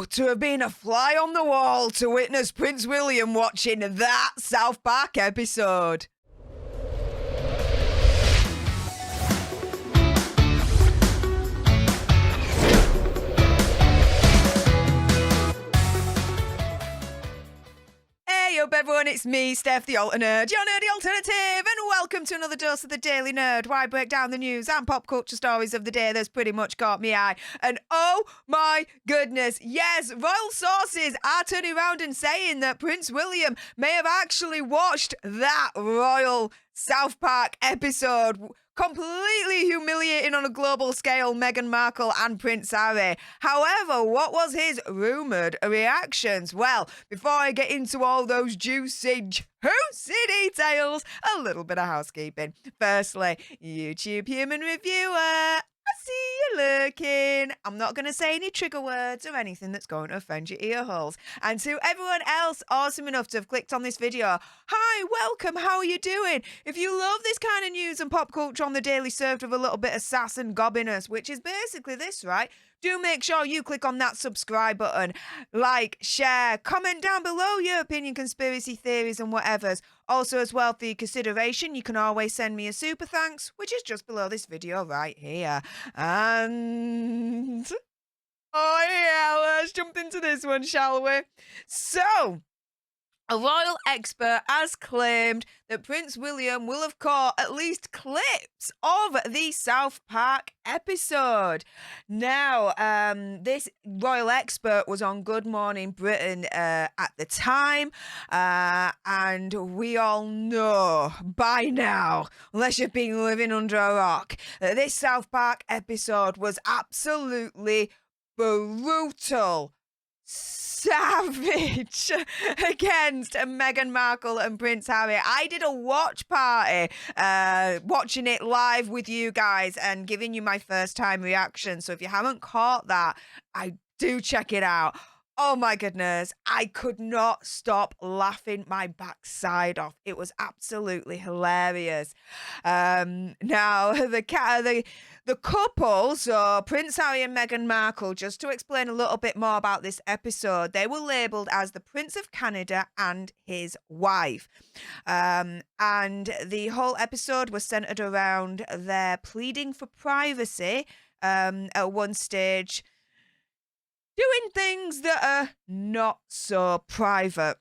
to have been a fly on the wall to witness Prince William watching that South Park episode. Hey up everyone, it's me, Stef the Alter Nerd, your nerdy alternative, and welcome to another dose of the Daily Nerd, where I break down the news and pop culture stories of the day that's pretty much caught me eye. And oh my goodness, yes, royal sources are turning around and saying that Prince William may have actually watched that royal South Park episode, completely humiliating on a global scale Meghan Markle and Prince Harry. However, what was his rumoured reactions? Well, before I get into all those juicy details, a little bit of housekeeping. Firstly, YouTube human reviewer, I see you looking. I'm not going to say any trigger words or anything that's going to offend your ear holes. And to everyone else awesome enough to have clicked on this video, hi, welcome, how are you doing? If you love this kind of news and pop culture on the daily, served with a little bit of sass and gobbiness, which is basically this, right? Do make sure you click on that subscribe button, like, share, comment down below your opinion, conspiracy theories and whatevers. Also, as well, for your consideration, you can always send me a super thanks, which is just below this video right here. And oh yeah, let's jump into this one, shall we? So, a royal expert has claimed that Prince William will have caught at least clips of the South Park episode. Now, this royal expert was on Good Morning Britain at the time, and we all know by now, unless you've been living under a rock, that this South Park episode was absolutely brutal, savage against Meghan Markle and Prince Harry. I did a watch party, watching it live with you guys and giving you my first time reaction. So if you haven't caught that, I do check it out. Oh my goodness, I could not stop laughing my backside off. It was absolutely hilarious. Now, the couple, so Prince Harry and Meghan Markle, just to explain a little bit more about this episode, they were labelled as the Prince of Canada and his wife. And the whole episode was centred around their pleading for privacy at one stage, doing things that are not so private,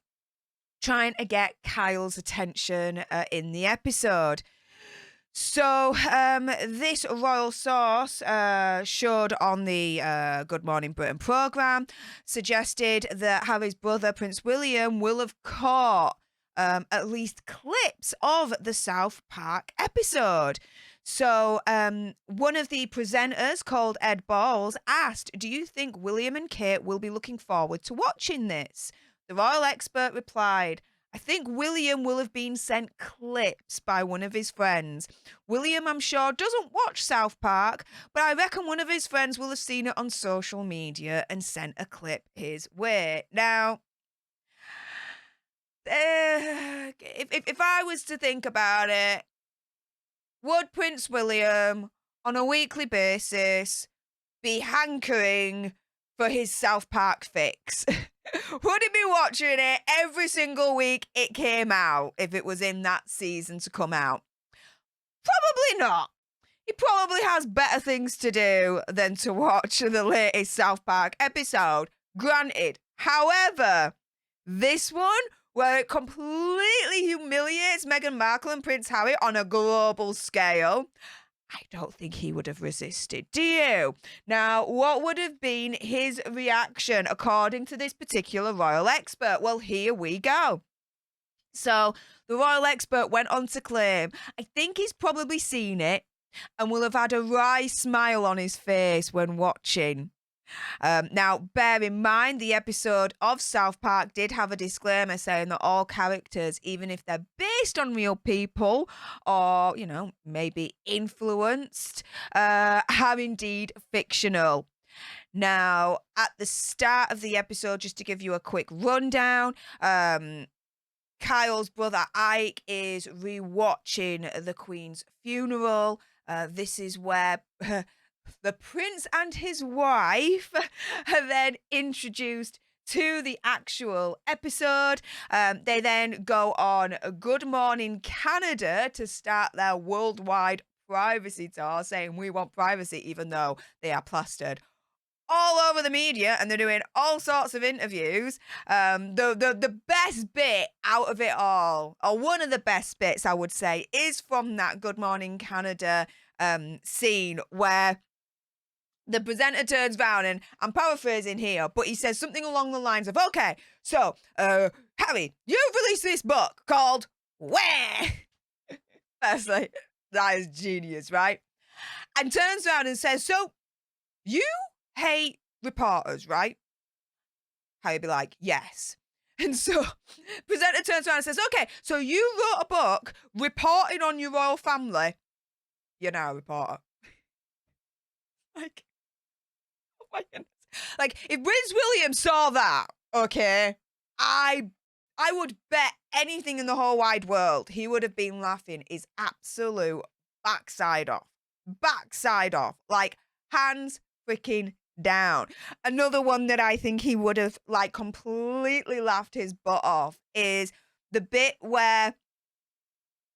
trying to get Kyle's attention in the episode. So this royal source showed on the Good Morning Britain programme, suggested that Harry's brother, Prince William, will have caught at least clips of the South Park episode. So one of the presenters, called Ed Balls, asked, do you think William and Kate will be looking forward to watching this? The royal expert replied, I think William will have been sent clips by one of his friends. William, I'm sure, doesn't watch South Park, but I reckon one of his friends will have seen it on social media and sent a clip his way. Now, if I was to think about it, would Prince William, on a weekly basis, be hankering for his South Park fix? Would he be watching it every single week it came out, if it was in that season to come out? Probably not. He probably has better things to do than to watch the latest South Park episode. Granted. However, this one, where it completely humiliates Meghan Markle and Prince Harry on a global scale, I don't think he would have resisted. Do you? Now, what would have been his reaction according to this particular royal expert? Well, here we go. So the royal expert went on to claim, I think he's probably seen it and will have had a wry smile on his face when watching. Now, bear in mind, the episode of South Park did have a disclaimer saying that all characters, even if they're based on real people or, you know, maybe influenced, are indeed fictional. Now, at the start of the episode, just to give you a quick rundown, Kyle's brother Ike is rewatching the Queen's funeral. This is where the prince and his wife are then introduced to the actual episode. They then go on Good Morning Canada to start their worldwide privacy tour, saying we want privacy, even though they are plastered all over the media and they're doing all sorts of interviews. The best bit out of it all, or one of the best bits, I would say, is from that Good Morning Canada scene where the presenter turns round, and I'm paraphrasing here, but he says something along the lines of, okay, so, Harry, you've released this book called Where? That's like, that is genius, right? And turns around and says, so, you hate reporters, right? Harry'd be like, yes. And so, presenter turns around and says, okay, so you wrote a book reporting on your royal family. You're now a reporter. Like, oh my goodness. Like, if Prince William saw that, okay, I would bet anything in the whole wide world he would have been laughing his absolute backside off. Backside off. Like, hands freaking down. Another one that I think he would have, like, completely laughed his butt off is the bit where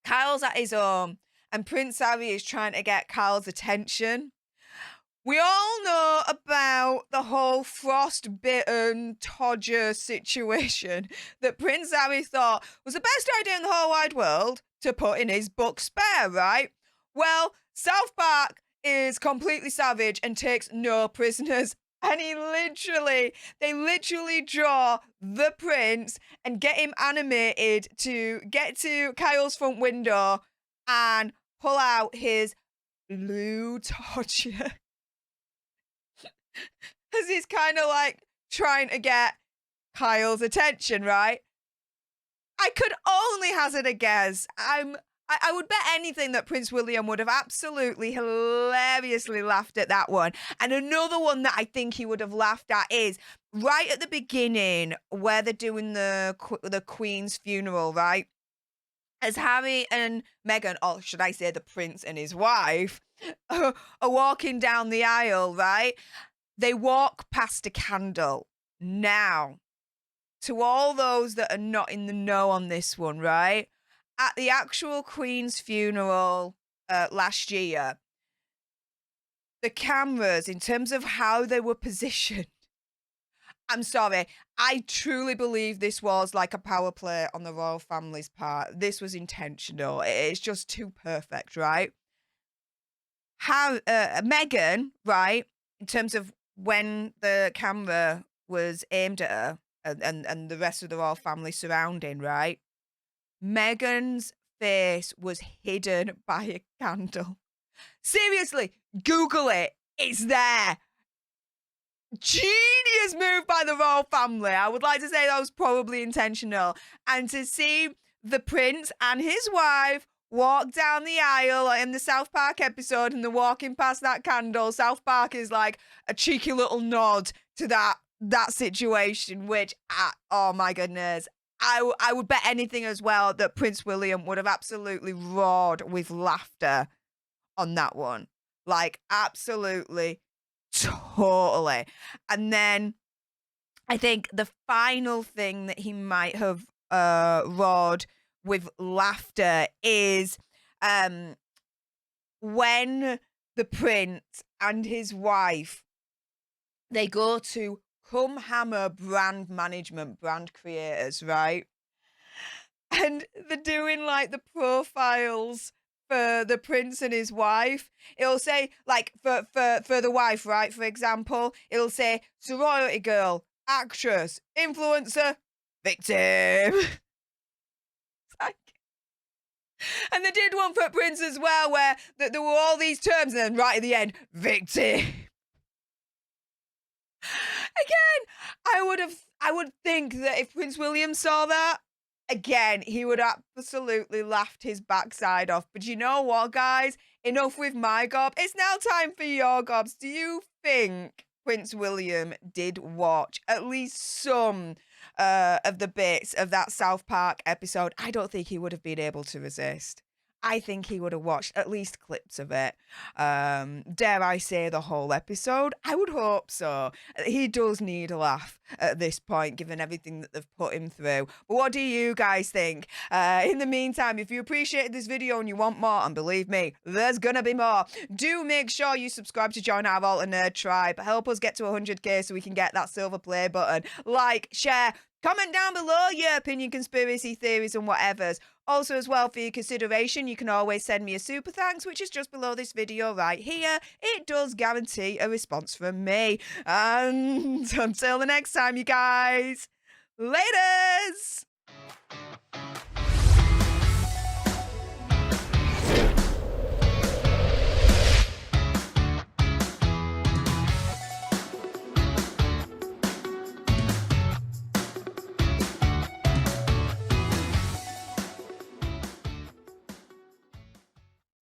Kyle's at his home and Prince Harry is trying to get Kyle's attention. We all know about the whole frostbitten Todger situation that Prince Harry thought was the best idea in the whole wide world to put in his book Spare, right? Well, South Park is completely savage and takes no prisoners. And they literally draw the prince and get him animated to get to Kyle's front window and pull out his blue Todger. Because he's kind of like trying to get Kyle's attention, right? I could only hazard a guess. I would bet anything that Prince William would have absolutely hilariously laughed at that one. And another one that I think he would have laughed at is right at the beginning where they're doing the Queen's funeral, right? As Harry and Meghan, or should I say the prince and his wife, are walking down the aisle, right? They walk past a candle. Now, to all those that are not in the know on this one, right? At the actual Queen's funeral last year, the cameras, in terms of how they were positioned, I'm sorry, I truly believe this was like a power play on the royal family's part. This was intentional. It's just too perfect, right? How Meghan, right, in terms of when the camera was aimed at her and the rest of the royal family surrounding, right? Meghan's face was hidden by a candle. Seriously, Google it. It's there. Genius move by the royal family. I would like to say that was probably intentional. And to see the prince and his wife walk down the aisle in the South Park episode and they're walking past that candle, South Park is like a cheeky little nod to that situation, which, oh my goodness, I would bet anything as well that Prince William would have absolutely roared with laughter on that one. Like, absolutely, totally. And then I think the final thing that he might have roared with laughter is when the prince and his wife, they go to Come Hammer brand management, brand creators, right? And they're doing like the profiles for the prince and his wife. It'll say like for the wife, right? For example, it'll say sorority girl, actress, influencer, victim. Like, and they did one for Prince as well, where there were all these terms, and then right at the end, victim. Again, I would think that if Prince William saw that, again, he would absolutely laughed his backside off. But you know what, guys? Enough with my gob. It's now time for your gobs. Do you think Prince William did watch at least some of the bits of that South Park episode? I don't think he would have been able to resist. I think he would have watched at least clips of it. Dare I say the whole episode? I would hope so. He does need a laugh at this point, given everything that they've put him through. But what do you guys think? In the meantime, if you appreciated this video and you want more, and believe me, there's gonna be more, do make sure you subscribe to join our Alter Nerd tribe. Help us get to 100k so we can get that silver play button. Like, share, comment down below your opinion, conspiracy theories, and whatevers. Also, as well, for your consideration, you can always send me a super thanks, which is just below this video right here. It does guarantee a response from me. And until the next time, you guys, laters!